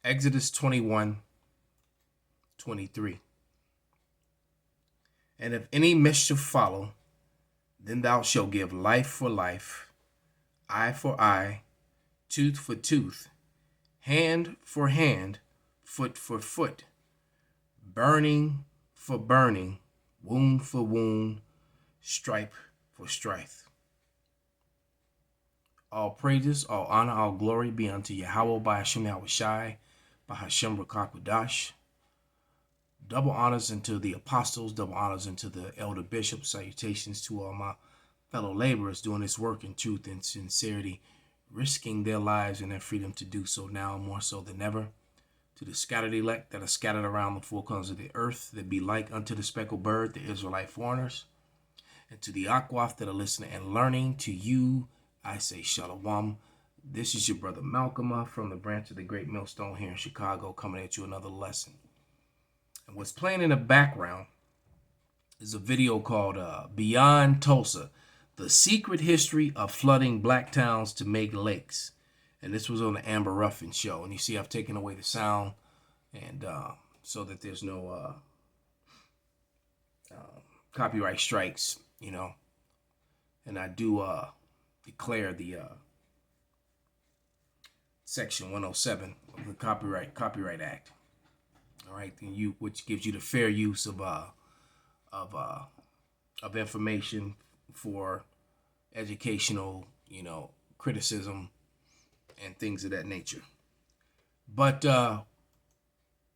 Exodus 21:23. And if any mischief follow, then thou shalt give life for life, eye for eye, tooth for tooth, hand for hand, foot for foot, burning for burning, wound for wound, stripe for stripe. All praises, all honor, all glory be unto Yahweh by Hashem Yahushai, by Hashem Rakakwadash. Double honors unto the apostles, double honors unto the elder bishops. Salutations to all my fellow laborers doing this work in truth and sincerity, risking their lives and their freedom to do so now more so than ever. To the scattered elect that are scattered around the four corners of the earth, that be like unto the speckled bird, the Israelite foreigners. And to the Akwaf that are listening and learning, to you I say Shalom. This is your brother Malcolm from the branch of the Great Millstone here in Chicago, coming at you another lesson. And what's playing in the background is a video called Beyond Tulsa, The Secret History of Flooding Black Towns to Make Lakes. And this was on the Amber Ruffin show. And you see I've taken away the sound and so that there's no copyright strikes, you know. And I do declare the Section 107 of the Copyright Act. All right, which gives you the fair use of information for educational, criticism and things of that nature. But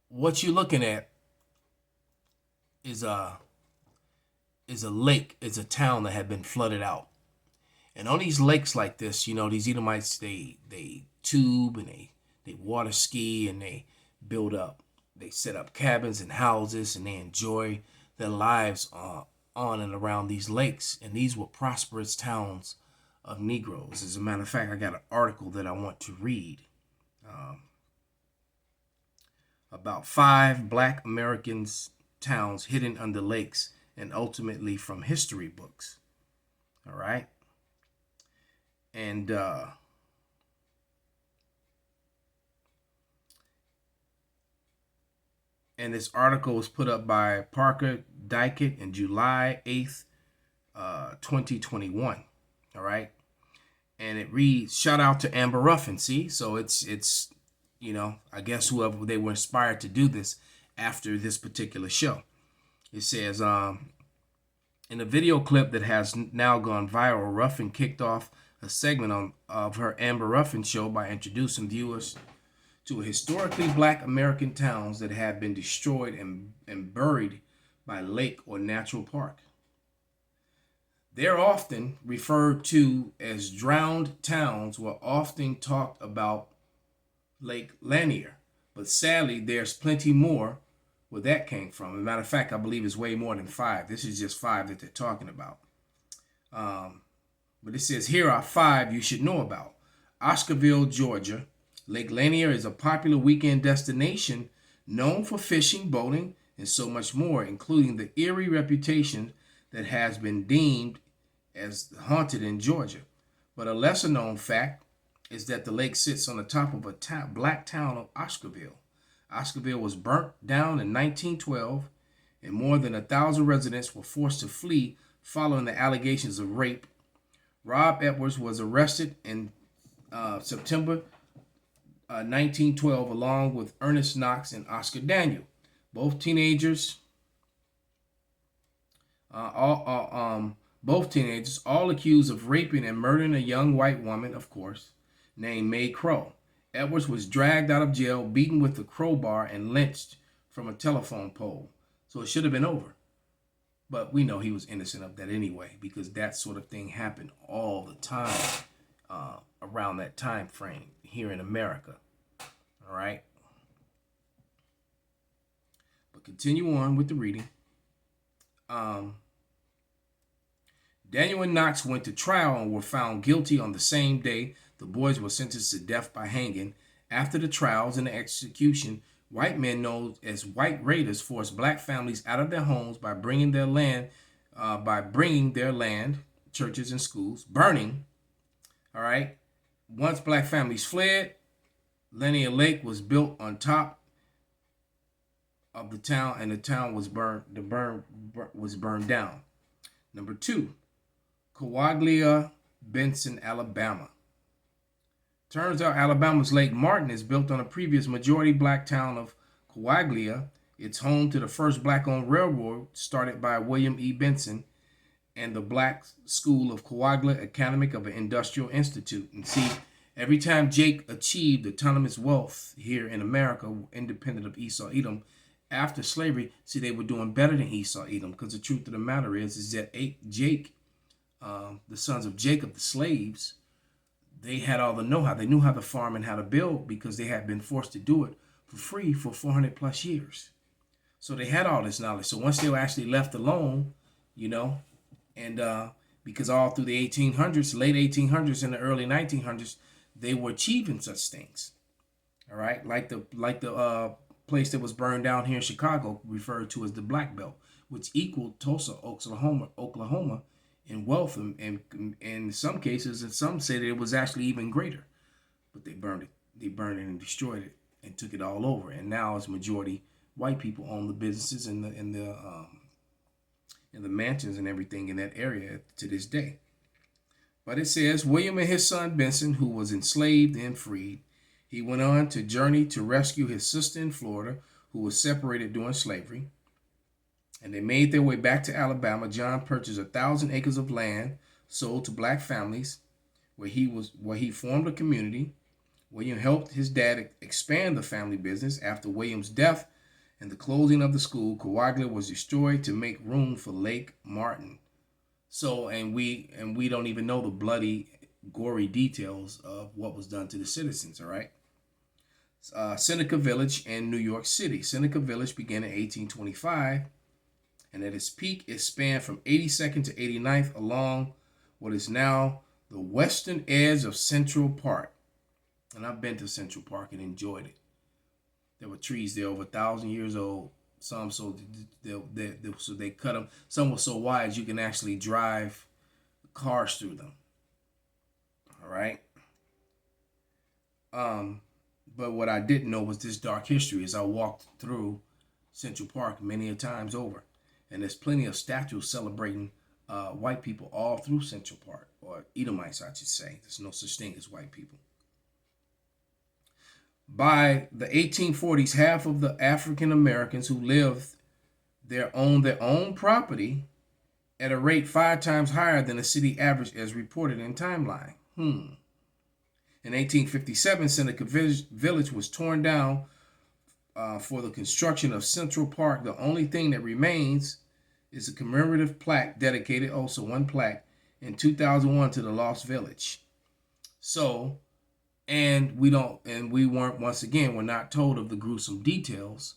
what you're looking at is a lake, is a town that had been flooded out. And on these lakes like this, these Edomites, they tube and they water ski and they build up. They set up cabins and houses and they enjoy their lives on and around these lakes. And these were prosperous towns of Negroes. As a matter of fact, I got an article that I want to read about 5 Black Americans towns hidden under lakes and ultimately from history books. All right. And this article was put up by Parker Dykett in July 8th, 2021. All right. And it reads, shout out to Amber Ruffin. See, so it's I guess whoever they were inspired to do this after this particular show. It says, in a video clip that has now gone viral, Ruffin kicked off a segment of her Amber Ruffin show by introducing viewers to historically Black American towns that have been destroyed and buried by lake or natural park. They're often referred to as drowned towns, were often talked about Lake Lanier. But sadly, there's plenty more where that came from. As a matter of fact, I believe it's way more than 5. This is just 5 that they're talking about. But it says, here are 5 you should know about. Oscarville, Georgia. Lake Lanier is a popular weekend destination known for fishing, boating, and so much more, including the eerie reputation that has been deemed as haunted in Georgia. But a lesser known fact is that the lake sits on the top of a black town of Oscarville. Oscarville was burnt down in 1912, and more than 1,000 residents were forced to flee following the allegations of rape. Rob Edwards was arrested in September 1912, along with Ernest Knox and Oscar Daniel. Both teenagers, all accused of raping and murdering a young white woman, of course, named Mae Crow. Edwards was dragged out of jail, beaten with a crowbar, and lynched from a telephone pole. So it should have been over. But we know he was innocent of that anyway, because that sort of thing happened all the time around that time frame here in America. All right. But continue on with the reading. Daniel and Knox went to trial and were found guilty on the same day. The boys were sentenced to death by hanging. After the trials and the execution, white men known as white raiders forced black families out of their homes by bringing their land, churches and schools, burning. All right. Once black families fled, Linear Lake was built on top of the town, and the town was burned. Was burned down. Number 2, Coagula, Benson, Alabama. Turns out Alabama's Lake Martin is built on a previous majority black town of Coagula. It's home to the first black-owned railroad started by William E. Benson and the Black School of Coagula Academic of an Industrial Institute. And see, every time Jake achieved autonomous wealth here in America, independent of Esau Edom, after slavery, see, they were doing better than Esau Edom, because the truth of the matter is that Jake, the sons of Jacob, the slaves, they had all the know-how. They knew how to farm and how to build because they had been forced to do it for free for 400 plus years. So they had all this knowledge. So once they were actually left alone, and because all through the 1800s, late 1800s and the early 1900s, they were achieving such things. All right, like the place that was burned down here in Chicago, referred to as the Black Belt, which equaled Tulsa, Oklahoma, in wealth, and in some cases, and some say that it was actually even greater. But they burned it. They burned it and destroyed it and took it all over. And now it's majority white people own the businesses and the mansions and everything in that area to this day. But it says, William and his son Benson, who was enslaved and freed, he went on to journey to rescue his sister in Florida, who was separated during slavery. And they made their way back to Alabama. John purchased 1,000 acres of land sold to black families, where he formed a community. William helped his dad expand the family business. After William's death and the closing of the school, Coagula was destroyed to make room for Lake Martin. So, and we don't even know the bloody, gory details of what was done to the citizens. All right. Seneca Village in New York City. Seneca Village began in 1825. And at its peak, it spanned from 82nd to 89th along what is now the western edge of Central Park. And I've been to Central Park and enjoyed it. There were trees there over 1,000 years old. Some so they cut them. Some were so wide you can actually drive cars through them. All right. But what I didn't know was this dark history as I walked through Central Park many a times over. And there's plenty of statues celebrating white people all through Central Park, or Edomites, I should say. There's no such thing as white people. By the 1840s, half of the African Americans who lived there owned their own property at a rate 5 times higher than the city average, as reported in Timeline. In 1857, Seneca Village was torn down for the construction of Central Park. The only thing that remains is a commemorative plaque dedicated, also one plaque, in 2001 to the Lost Village. So, we weren't, once again, we're not told of the gruesome details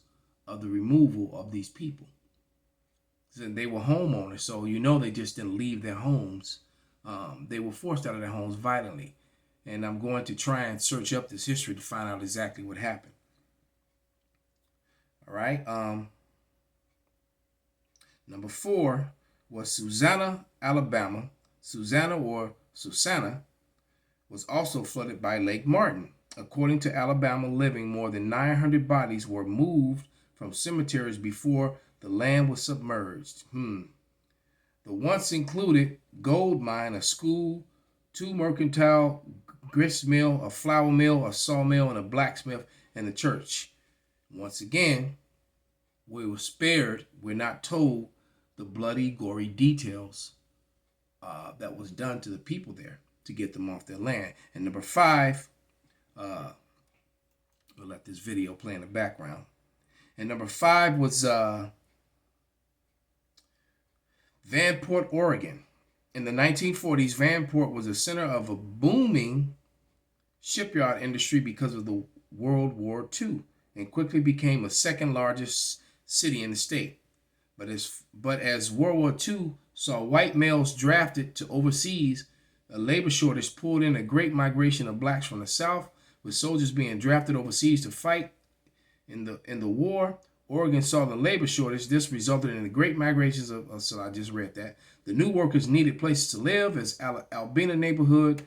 of the removal of these people. And they were homeowners, so they just didn't leave their homes. They were forced out of their homes violently. And I'm going to try and search up this history to find out exactly what happened. All right. Number 4 was Susannah, Alabama. Susannah, or Susannah, was also flooded by Lake Martin. According to Alabama Living, more than 900 bodies were moved from cemeteries before the land was submerged. The once included gold mine, a school, 2 mercantile grist mill, a flour mill, a sawmill, and a blacksmith, and a church. Once again, we were spared. We're not told the bloody, gory details that was done to the people there to get them off their land. And number 5, we'll let this video play in the background. And number 5 was Vanport, Oregon. In the 1940s, Vanport was the center of a booming shipyard industry because of the World War II, and quickly became the second largest city in the state. But as World War II saw white males drafted to overseas, a labor shortage pulled in a great migration of blacks from the South, with soldiers being drafted overseas to fight in the war. Oregon saw the labor shortage. This resulted in the great migrations so I just read that. The new workers needed places to live, as Albina neighborhood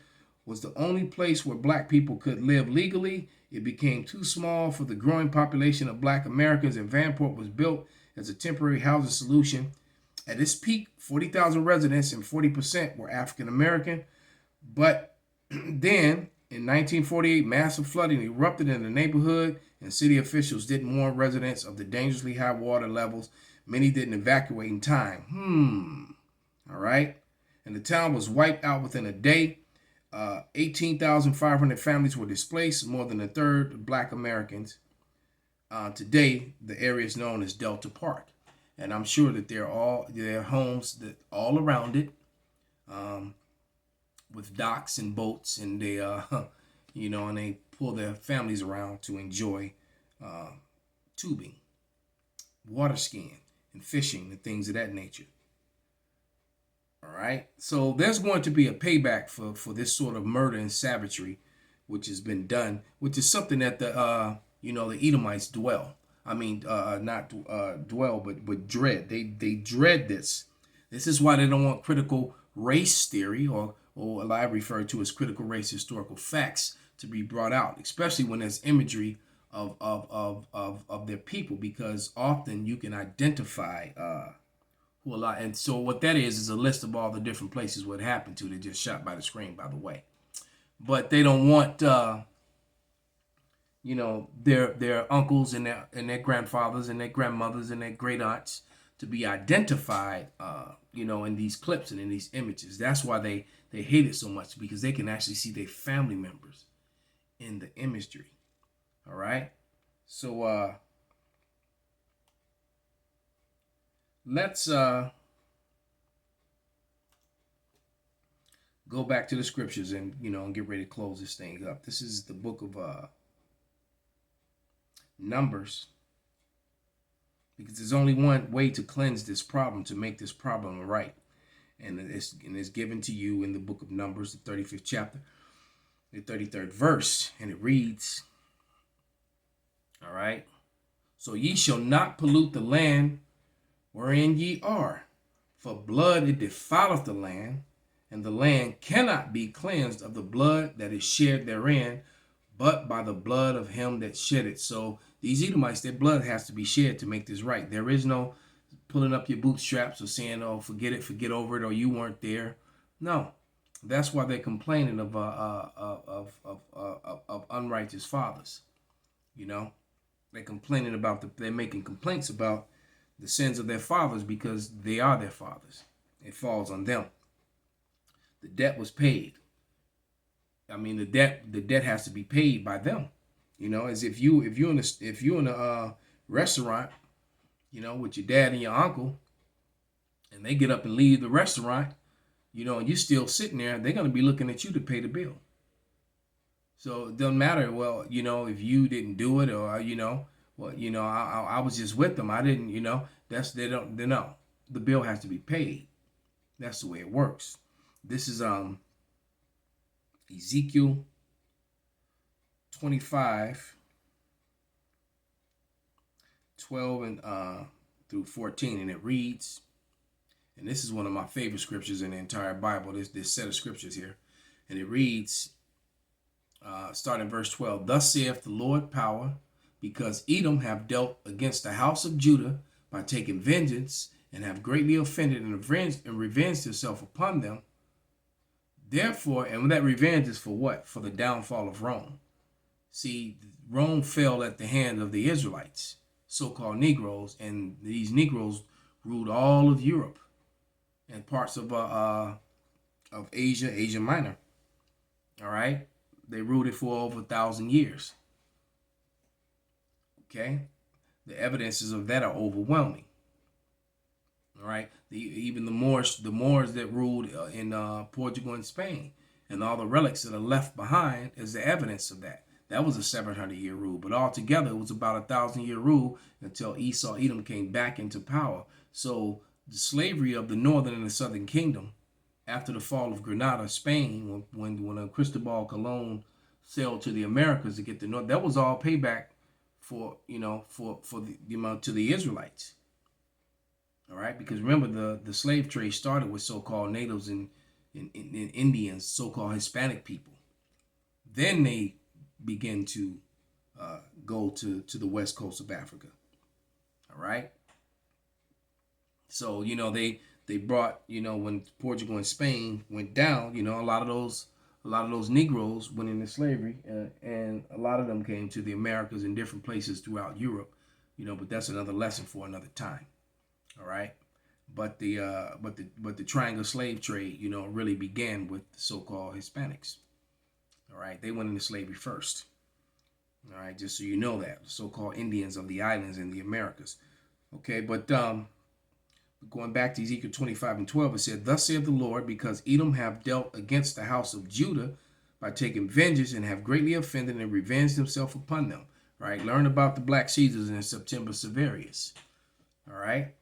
was the only place where black people could live legally. It became too small for the growing population of black Americans, and Vanport was built as a temporary housing solution. At its peak, 40,000 residents and 40% were African American. But then, in 1948, massive flooding erupted in the neighborhood, and city officials didn't warn residents of the dangerously high water levels. Many didn't evacuate in time. All right. And the town was wiped out within a day. 18,500 families were displaced, more than a third of black Americans. Today, the area is known as Delta Park. And I'm sure that there are homes that all around it, with docks and boats, and they, and they pull their families around to enjoy tubing, water skiing, and fishing, and things of that nature. All right. So there's going to be a payback for this sort of murder and savagery, which has been done, which is something that the Edomites dwell. I mean, not dwell, but dread. They dread this. This is why they don't want critical race theory, or what I refer to as critical race historical facts, to be brought out, especially when there's imagery of their people, because often you can identify who a lot. And so what that is a list of all the different places where it happened to. They just shot by the screen, by the way. But they don't want their uncles and their grandfathers and their grandmothers and their great aunts to be identified, in these clips and in these images. That's why they hate it so much, because they can actually see their family members in the imagery. All right. So let's go back to the scriptures and get ready to close this thing up. This is the book of Numbers, because there's only one way to cleanse this problem, to make this problem right, and it's given to you in the book of Numbers, the 35th chapter, the 33rd verse, and it reads, all right, so ye shall not pollute the land wherein ye are, for blood it defileth the land, and the land cannot be cleansed of the blood that is shed therein, but by the blood of him that shed it. So these Edomites, their blood has to be shed to make this right. There is no pulling up your bootstraps or saying, "Oh, forget it, forget over it," or "You weren't there." No, that's why they're complaining of unrighteous fathers. They're complaining about they're making complaints about the sins of their fathers, because they are their fathers. It falls on them. The debt was paid. I mean, the debt has to be paid by them. As if you're in a restaurant, with your dad and your uncle, and they get up and leave the restaurant, and you're still sitting there, they're going to be looking at you to pay the bill. So it doesn't matter, well, if you didn't do it, or, I was just with them. I didn't, they know. The bill has to be paid. That's the way it works. This is Ezekiel 25, 12 and through 14, and it reads, and this is one of my favorite scriptures in the entire Bible, this set of scriptures here, and it reads, starting verse 12, thus saith the Lord power, because Edom have dealt against the house of Judah by taking vengeance, and have greatly offended and revenged herself upon them. Therefore, and that revenge is for what? For the downfall of Rome. See, Rome fell at the hand of the Israelites, so-called Negroes, and these Negroes ruled all of Europe and parts of Asia, Asia Minor. All right, they ruled it for over 1,000 years. Okay, the evidences of that are overwhelming. All right, even the Moors that ruled in Portugal and Spain, and all the relics that are left behind is the evidence of that. That was a 700-year rule, but altogether it was about 1,000-year rule until Edom came back into power. So the slavery of the northern and the southern kingdom, after the fall of Granada, Spain, when Cristobal Colon sailed to the Americas to get the north, that was all payback for to the Israelites. All right, because remember the slave trade started with so-called natives and Indians, so-called Hispanic people. Then they begin to go to the west coast of Africa. All right. So they brought, when Portugal and Spain went down, a lot of those Negroes went into slavery, and a lot of them came to the Americas and different places throughout Europe. But that's another lesson for another time. All right. But the triangle slave trade, really began with the so-called Hispanics. All right, they went into slavery first. All right, just so you know that, the so-called Indians of the islands in the Americas. Okay, but going back to Ezekiel 25:12, it said, "Thus saith the Lord, because Edom have dealt against the house of Judah by taking vengeance, and have greatly offended and revenged himself upon them." Right, learn about the Black Caesars and September Severus. All right.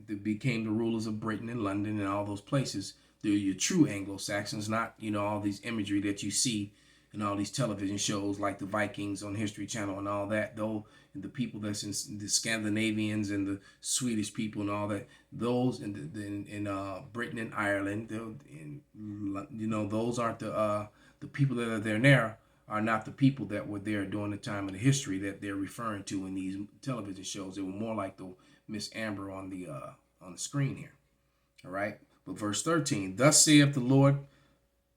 They became the rulers of Britain and London and all those places. They're your true Anglo-Saxons, not, all these imagery that you see in all these television shows like the Vikings on History Channel and all that. Though the people that's in the Scandinavians and the Swedish people and all that, those in Britain and Ireland, those aren't the people that are there now are not the people that were there during the time of the history that they're referring to in these television shows. They were more like the Miss Amber on the screen here. All right. But verse 13, "Thus saith the Lord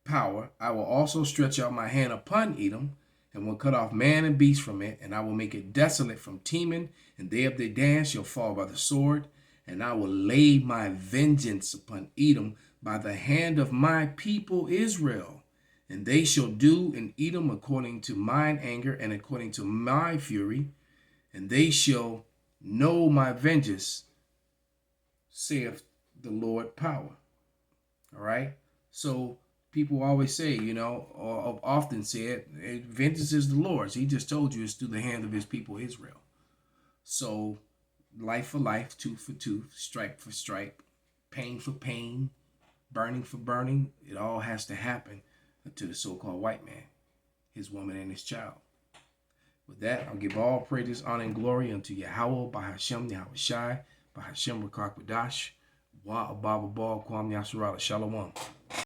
power, I will also stretch out my hand upon Edom, and will cut off man and beast from it, and I will make it desolate from Teman, and they of their dance shall fall by the sword, and I will lay my vengeance upon Edom by the hand of my people Israel. And they shall do in Edom according to mine anger and according to my fury, and they shall know my vengeance, saith the Lord power." All right. So people always say, or often said, vengeance is the Lord's. He just told you it's through the hand of his people Israel. So life for life, tooth for tooth, stripe for stripe, pain for pain, burning for burning. It all has to happen to the so-called white man, his woman, and his child. With that, I'll give all praises, honor, and glory unto Yahweh, by Hashem, Yahweh Shai, by Hashem, Rakakwadash, Wa Ababa Kwam Yasharala. Shalom.